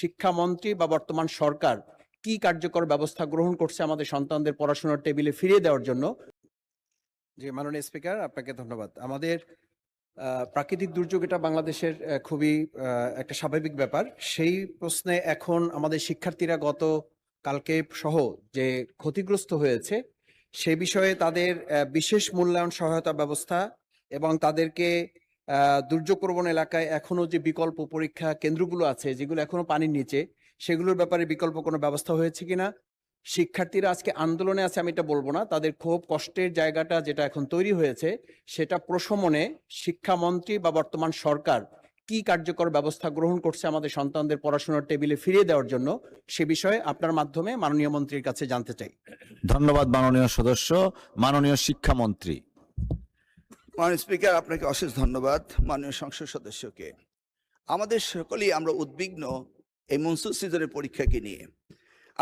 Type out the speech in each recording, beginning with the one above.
শিক্ষামন্ত্রী বা বর্তমান সরকার কি কার্যকর ব্যবস্থা গ্রহণ করছে আমাদের সন্তানদের পড়াশোনার টেবিলে ফিরিয়ে দেওয়ার জন্য? জি, মাননীয় স্পিকার, আপনাকে ধন্যবাদ। আমাদের প্রাকৃতিক দুর্যোগ এটা বাংলাদেশের খুবই একটা স্বাভাবিক ব্যাপার। সেই প্রশ্নে এখন আমাদের শিক্ষার্থীরা গত কালকে সহ যে ক্ষতিগ্রস্ত হয়েছে, সে বিষয়ে তাদের বিশেষ মূল্যায়ন সহায়তা ব্যবস্থা এবং তাদেরকে দুর্যোগ প্রবণ এলাকায় এখনো যে বিকল্প পরীক্ষা কেন্দ্রগুলো আছে, যেগুলো এখনো পানির নিচে, সেগুলোর ব্যাপারে বিকল্প কোনো ব্যবস্থা হয়েছে কিনা? শিক্ষার্থীরা আজকে আন্দোলনে আছে আমি এটা বলবো না, তাদের ক্ষোভ কষ্টের জায়গাটা যেটা এখন তৈরি হয়েছে সেটা প্রশমনে শিক্ষামন্ত্রী বা বর্তমান সরকার কি কার্যকর ব্যবস্থা গ্রহণ করছে আমাদের সন্তানদের পড়াশোনার টেবিলে ফিরিয়ে দেওয়ার জন্য, সে বিষয়ে আপনার মাধ্যমে মাননীয় মন্ত্রীর কাছে জানতে চাই। ধন্যবাদ মাননীয় সদস্য। মাননীয় শিক্ষামন্ত্রী। মাননীয় স্পিকার, আপনাকে অশেষ ধন্যবাদ। মাননীয় সংসদ সদস্যকে, আমাদের সকলেই আমরা উদ্বিগ্ন এই মনসুন সিজনের পরীক্ষাকে নিয়ে।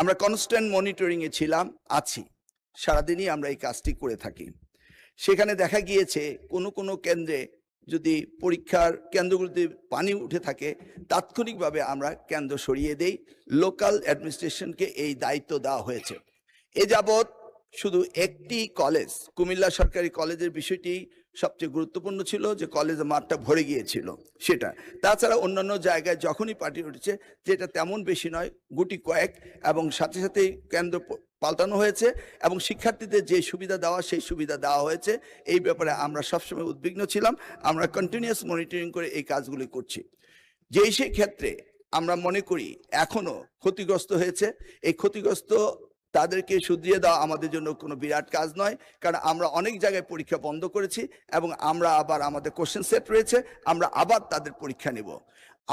আমরা কনস্ট্যান্ট মনিটরিংয়ে ছিলাম, আছি, সারাদিনই আমরা এই কাজটি করে থাকি। সেখানে দেখা গিয়েছে কোনো কোনো কেন্দ্রে যদি পরীক্ষার কেন্দ্রগুলিতে পানি উঠে থাকে, তাৎক্ষণিকভাবে আমরা কেন্দ্র সরিয়ে দেই। লোকাল অ্যাডমিনিস্ট্রেশনকে এই দায়িত্ব দেওয়া হয়েছে। এ যাবৎ শুধু একটি কলেজ, কুমিল্লা সরকারি কলেজের বিষয়টি সবচেয়ে গুরুত্বপূর্ণ ছিল, যে কলেজের মাঠটা ভরে গিয়েছিল সেটা। তাছাড়া অন্যান্য জায়গায় যখনই পার্টি উঠেছে, যেটা তেমন বেশি নয়, গুটি কয়েক, এবং সাথে সাথেই কেন্দ্র পাল্টানো হয়েছে এবং শিক্ষার্থীদের যে সুবিধা দেওয়া সেই সুবিধা দেওয়া হয়েছে। এই ব্যাপারে আমরা সবসময় উদ্বিগ্ন ছিলাম। আমরা কন্টিনিউয়াস মনিটরিং করে এই কাজগুলি করছি। যেই সেই ক্ষেত্রে আমরা মনে করি এখনো ক্ষতিগ্রস্ত হয়েছে, এই ক্ষতিগ্রস্ত তাদেরকে শুধরিয়ে দেওয়া আমাদের জন্য কোনো বিরাট কাজ নয়, কারণ আমরা অনেক জায়গায় পরীক্ষা বন্ধ করেছি এবং আমরা আবার আমাদের কোশ্চেন সেট রয়েছে, আমরা আবার তাদের পরীক্ষা নেব।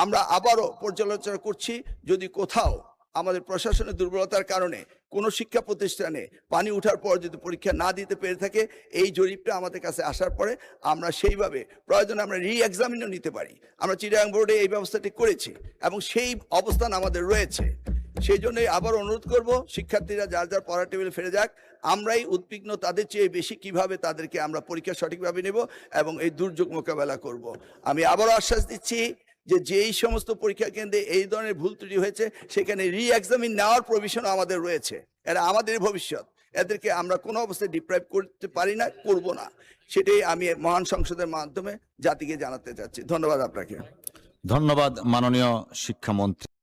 আমরা আবারও পর্যালোচনা করছি, যদি কোথাও আমাদের প্রশাসনের দুর্বলতার কারণে কোনো শিক্ষা প্রতিষ্ঠানে পানি ওঠার পর যদি পরীক্ষা না দিতে পেরে থাকে, এই জরিপটা আমাদের কাছে আসার পরে আমরা সেইভাবে প্রয়োজনে আমরা রি-এক্সামিনও নিতে পারি। আমরা চিটাগাং বোর্ডে এই ব্যবস্থাটি করেছি এবং সেই অবস্থান আমাদের রয়েছে। সেই জন্যই আবার অনুরোধ করব, শিক্ষার্থীরা যার যার পড়ার টেবিলে ফিরে যাক। আমরাই উদ্বিগ্ন তাদের চেয়ে বেশি কিভাবে তাদেরকে আমরা পরীক্ষা সঠিকভাবে নেব এবং এই দুর্যোগ মোকাবেলা করব। আমি আবারও আশ্বাস দিচ্ছি যে যেই সমস্ত পরীক্ষা কেন্দ্রে এই ধরনের ভুল ত্রুটি হয়েছে, সেখানে রি-এক্সামিন নেওয়ার প্রভিশন আমাদের রয়েছে। এরা আমাদের ভবিষ্যৎ, এদেরকে আমরা কোনো অবস্থায় ডিপ্রাইভ করতে পারি না, করব না। সেটাই আমি মহান সংসদের মাধ্যমে জাতিকে জানাতে চাচ্ছি। ধন্যবাদ আপনাকে। ধন্যবাদ মাননীয় শিক্ষামন্ত্রী।